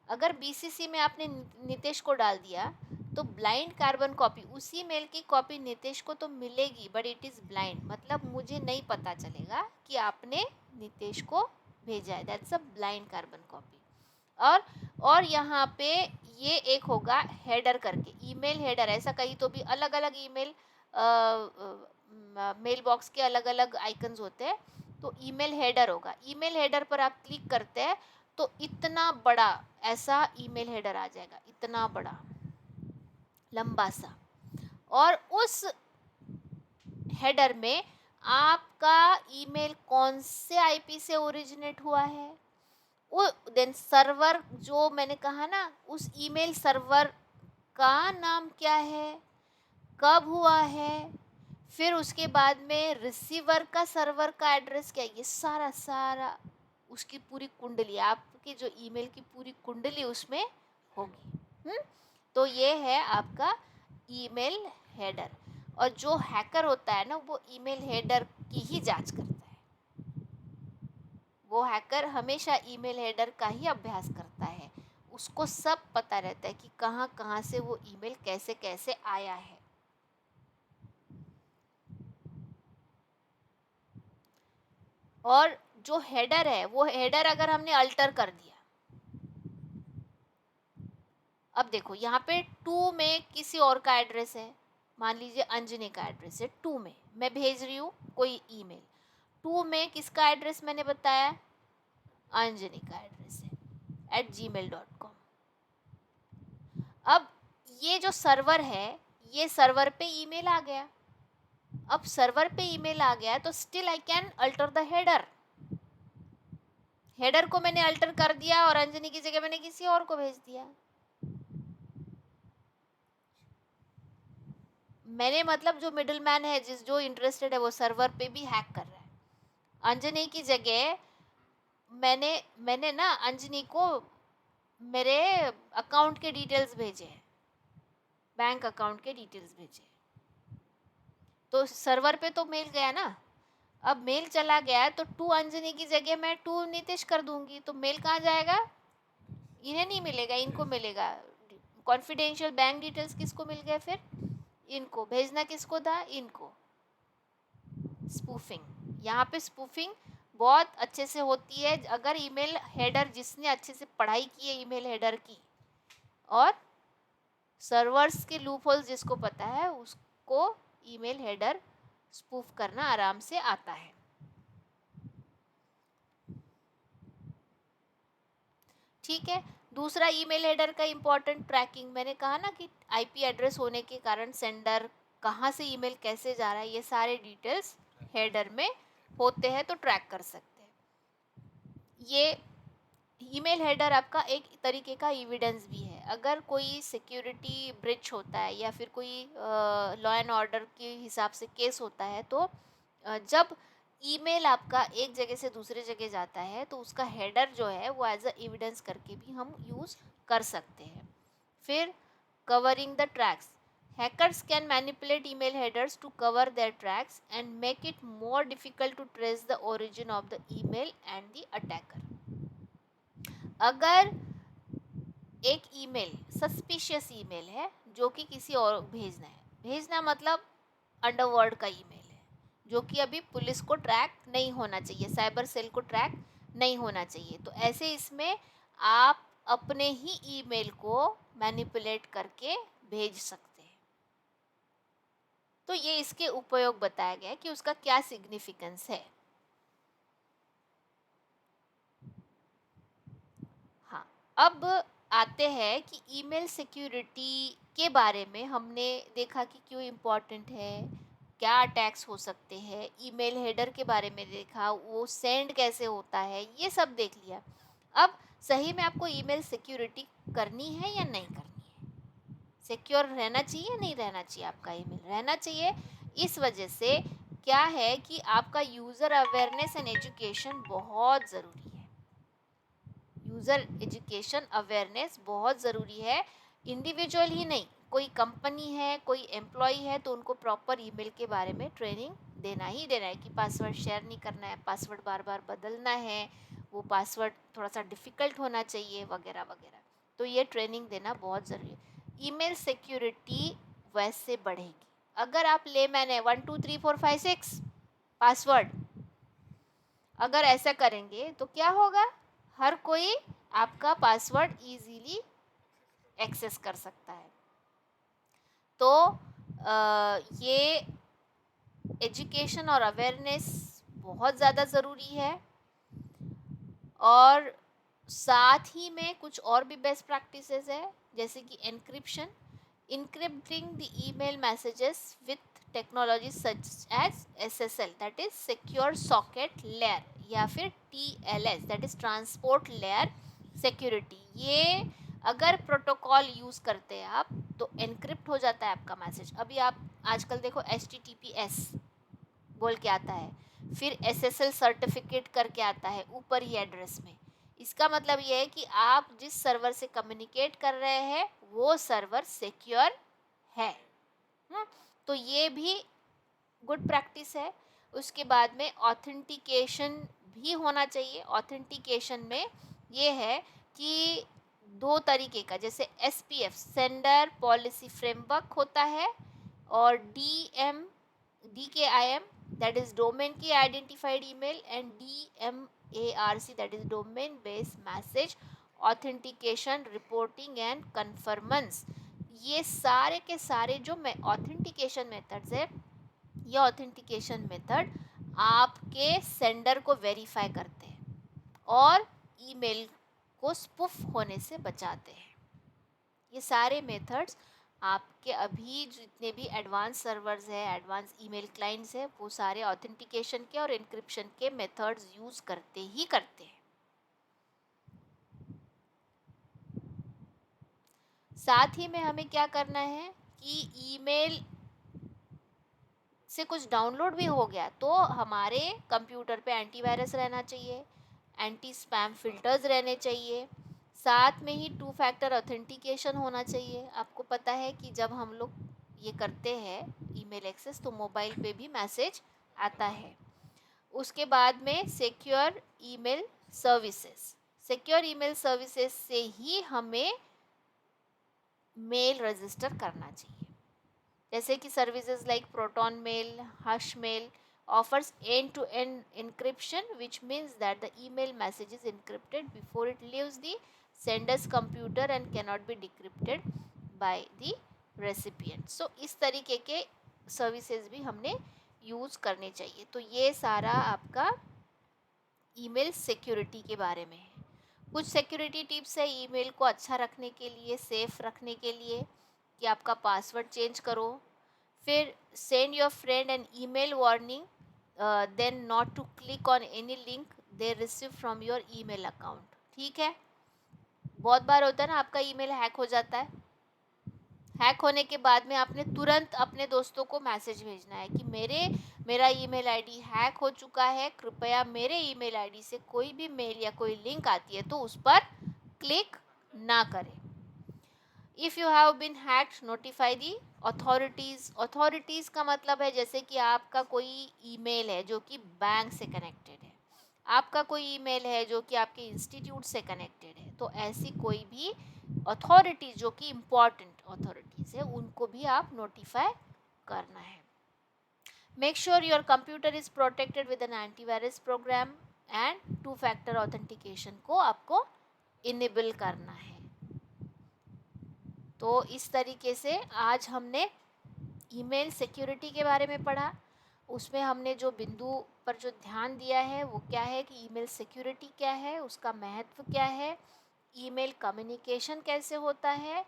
अगर बीसीसी में आपने नितेश को डाल दिया तो ब्लाइंड कार्बन कॉपी, उसी मेल की कॉपी नितेश को तो मिलेगी, बट इट इज़ ब्लाइंड, मतलब मुझे नहीं पता चलेगा कि आपने नितेश को भेजा है। That's a blind carbon copy. और और यहाँ पे ये एक होगा हेडर करके, ईमेल हेडर। ऐसा कहीं तो भी अलग अलग ईमेल मेल बॉक्स के अलग अलग आइकन्स होते हैं, तो ईमेल हेडर होगा। ईमेल हेडर पर आप क्लिक करते हैं तो इतना बड़ा ऐसा ईमेल हेडर आ जाएगा, इतना बड़ा लंबा सा। और उस हेडर में आपका ईमेल कौन से आईपी से ओरिजिनेट हुआ है, वो देन सर्वर जो मैंने कहा ना, उस ईमेल सर्वर का नाम क्या है, कब हुआ है, फिर उसके बाद में रिसीवर का सर्वर का एड्रेस क्या है, ये सारा सारा उसकी पूरी कुंडली, आपकी जो ईमेल की पूरी कुंडली उसमें होगी। तो ये है आपका ईमेल हेडर। और जो हैकर होता है ना, वो ईमेल हेडर की ही जांच करता है। वो हैकर हमेशा ईमेल हेडर का ही अभ्यास करता है, उसको सब पता रहता है कि कहाँ कहाँ से वो ईमेल कैसे कैसे आया है। और जो हेडर है, वो हेडर अगर हमने अल्टर कर दिया, अब देखो यहाँ पे 2 में किसी और का एड्रेस है, मान लीजिए अंजनी का एड्रेस है 2 में, मैं भेज रही हूँ कोई ईमेल, 2 में किसका एड्रेस मैंने बताया, अंजनी का एड्रेस है @gmail.com। अब ये जो सर्वर है, ये सर्वर पे ईमेल आ गया। अब सर्वर पे ईमेल आ गया तो still I can alter the header. Header को मैंने अल्टर कर दिया और अंजनी की जगह मैंने किसी और को भेज दिया। मैंने मतलब जो मिडिल मैन है, जो इंटरेस्टेड है, वो सर्वर पे भी हैक कर रहा है। अंजनी की जगह मैंने ना अंजनी को मेरे अकाउंट के डिटेल्स भेजे, बैंक अकाउंट के डिटेल्स भेजे, तो सर्वर पे तो मेल गया ना। अब मेल चला गया तो 2 अंजनी की जगह मैं 2 नीतीश कर दूंगी, तो मेल कहाँ जाएगा, इन्हें नहीं मिलेगा, इनको मिलेगा। कॉन्फिडेंशियल बैंक डिटेल्स किसको मिल गए, फिर इनको भेजना किसको था, इनको। स्पूफिंग, यहाँ पे स्पूफिंग बहुत अच्छे से होती है अगर ईमेल हेडर, जिसने अच्छे से पढ़ाई की है ईमेल हेडर की और सर्वर्स के लूप होल्स जिसको पता है, उसको ईमेल हेडर स्पूफ करना आराम से आता है। ठीक है। दूसरा ईमेल हेडर का इंपॉर्टेंट ट्रैकिंग, मैंने कहा ना कि आईपी एड्रेस होने के कारण सेंडर कहाँ से ईमेल कैसे जा रहा है, ये सारे डिटेल्स हेडर में होते हैं, तो ट्रैक कर सकते हैं। ये ईमेल हेडर आपका एक तरीके का एविडेंस भी है। अगर कोई सिक्योरिटी ब्रीच होता है या फिर कोई लॉ एंड ऑर्डर के हिसाब से केस होता है, तो जब ईमेल आपका एक जगह से दूसरे जगह जाता है तो उसका हेडर जो है वो एज अ एविडेंस करके भी हम यूज़ कर सकते हैं। फिर covering the tracks, hackers can manipulate email headers to cover their tracks and make it more difficult to trace the origin of the email and the attacker। अगर एक email suspicious email है जो कि किसी और भेजना है, भेजना मतलब अंडरवर्ल्ड का ईमेल है जो कि अभी पुलिस को ट्रैक नहीं होना चाहिए, साइबर सेल को ट्रैक नहीं होना चाहिए, तो ऐसे इसमें आप अपने ही ईमेल को मैनिपुलेट करके भेज सकते हैं। तो ये इसके उपयोग बताया गया है कि उसका क्या सिग्निफिकेंस है। हाँ, अब आते हैं कि ईमेल सिक्योरिटी के बारे में हमने देखा कि क्यों इम्पोर्टेंट है, क्या अटैक्स हो सकते हैं, ईमेल हेडर के बारे में देखा, वो सेंड कैसे होता है, ये सब देख लिया। अब सही में आपको ईमेल सिक्योरिटी करनी है या नहीं करनी है, सिक्योर रहना चाहिए या नहीं रहना चाहिए, आपका ईमेल रहना चाहिए। इस वजह से क्या है कि आपका यूज़र अवेयरनेस एंड एजुकेशन बहुत ज़रूरी है। यूज़र एजुकेशन अवेयरनेस बहुत ज़रूरी है। इंडिविजुअल ही नहीं, कोई कंपनी है, कोई एम्प्लॉय है, तो उनको प्रॉपर ईमेल के बारे में ट्रेनिंग देना ही देना है कि पासवर्ड शेयर नहीं करना है, पासवर्ड बार बार बदलना है, वो पासवर्ड थोड़ा सा डिफ़िकल्ट होना चाहिए, वगैरह वगैरह। तो ये ट्रेनिंग देना बहुत ज़रूरी है। ईमेल सिक्योरिटी वैसे बढ़ेगी अगर आप लेमैन है 1 2 3 4 5 6 पासवर्ड, अगर ऐसा करेंगे तो क्या होगा, हर कोई आपका पासवर्ड इजीली एक्सेस कर सकता है। तो ये एजुकेशन और अवेयरनेस बहुत ज़्यादा ज़रूरी है। और साथ ही में कुछ और भी बेस्ट प्रैक्टिसेस है, जैसे कि encryption, encrypting the email messages with technology such as SSL, that is secure socket layer, या फिर TLS, that is transport layer security। ये अगर प्रोटोकॉल यूज़ करते हैं आप तो एनक्रिप्ट हो जाता है आपका मैसेज। अभी आप आजकल देखो HTTPS बोल के आता है, फिर SSL सर्टिफिकेट करके आता है ऊपर ही एड्रेस में। इसका मतलब ये है कि आप जिस सर्वर से कम्युनिकेट कर रहे हैं वो सर्वर सिक्योर है। तो ये भी गुड प्रैक्टिस है। उसके बाद में ऑथेंटिकेशन भी होना चाहिए। ऑथेंटिकेशन में ये है कि दो तरीके का, जैसे SPF सेंडर पॉलिसी फ्रेमवर्क होता है, और DKIM that is domain key identified email, and DMARC that is domain based message authentication reporting and conformance। ये सारे के सारे जो ऑथेंटिकेशन मेथड्स है, ये ऑथेंटिकेशन मेथड आपके सेंडर को वेरीफाई करते हैं और ईमेल को स्पूफ होने से बचाते हैं। ये सारे मेथड्स आपके अभी जितने भी एडवांस सर्वर्स है, एडवांस ईमेल क्लाइंट्स है, वो सारे ऑथेंटिकेशन के और एन्क्रिप्शन के मेथड्स यूज़ करते ही करते हैं। साथ ही में हमें क्या करना है कि ईमेल से कुछ डाउनलोड भी हो गया तो हमारे कंप्यूटर पे एंटीवायरस रहना चाहिए, एंटी स्पैम फिल्टर्स रहने चाहिए, साथ में ही 2 फैक्टर ऑथेंटिकेशन होना चाहिए। आपको पता है कि जब हम लोग ये करते हैं ईमेल एक्सेस तो मोबाइल पे भी मैसेज आता है। उसके बाद में secure email services, secure email services से ही हमें मेल रजिस्टर करना चाहिए। जैसे कि services like Proton Mail, Hush Mail offers end-to-end encryption, which means that the email message is encrypted before it leaves the sender's computer and cannot be decrypted by the recipient। So इस तरीके के services भी हमने use करने चाहिए। तो ये सारा आपका ईमेल सिक्योरिटी के बारे में है। कुछ सिक्योरिटी टिप्स है ईमेल को अच्छा रखने के लिए, सेफ रखने के लिए, कि आपका पासवर्ड चेंज करो। फिर send your friend an email warning then not to click on any link they receive from your email account. ठीक है, बहुत बार होता है ना आपका ईमेल हैक हो जाता है। हैक होने के बाद में आपने तुरंत अपने दोस्तों को मैसेज भेजना है कि मेरा ईमेल आईडी हैक हो चुका है, कृपया मेरे ईमेल आईडी से कोई भी मेल या कोई लिंक आती है तो उस पर क्लिक ना करें। If you have been hacked notify the authorities. Authorities का मतलब है जैसे कि आपका कोई ईमेल है जो कि बैंक से कनेक्टेड है, आपका कोई ईमेल है जो कि आपके इंस्टीट्यूट से कनेक्टेड है, तो ऐसी कोई भी अथॉरिटीज़ जो कि इम्पॉर्टेंट अथॉरिटीज़ है उनको भी आप नोटिफाई करना है। Make sure your computer is protected with an antivirus program and 2 factor authentication को आपको इनेबल करना है। तो इस तरीके से आज हमने ईमेल सिक्योरिटी के बारे में पढ़ा। उसमें हमने जो बिंदु पर जो ध्यान दिया है वो क्या है कि ईमेल सिक्योरिटी क्या है, उसका महत्व क्या है, ईमेल कम्युनिकेशन कैसे होता है,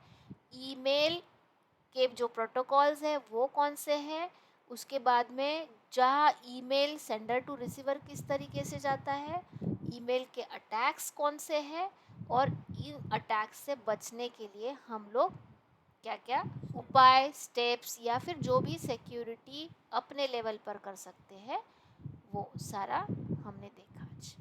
ईमेल के जो प्रोटोकॉल्स हैं वो कौन से हैं, उसके बाद में जहाँ ईमेल सेंडर टू रिसीवर किस तरीके से जाता है, ईमेल के अटैक्स कौन से हैं, और इन अटैक्स से बचने के लिए हम लोग क्या क्या उपाय, स्टेप्स या फिर जो भी सिक्योरिटी अपने लेवल पर कर सकते हैं वो सारा हमने देखा आज।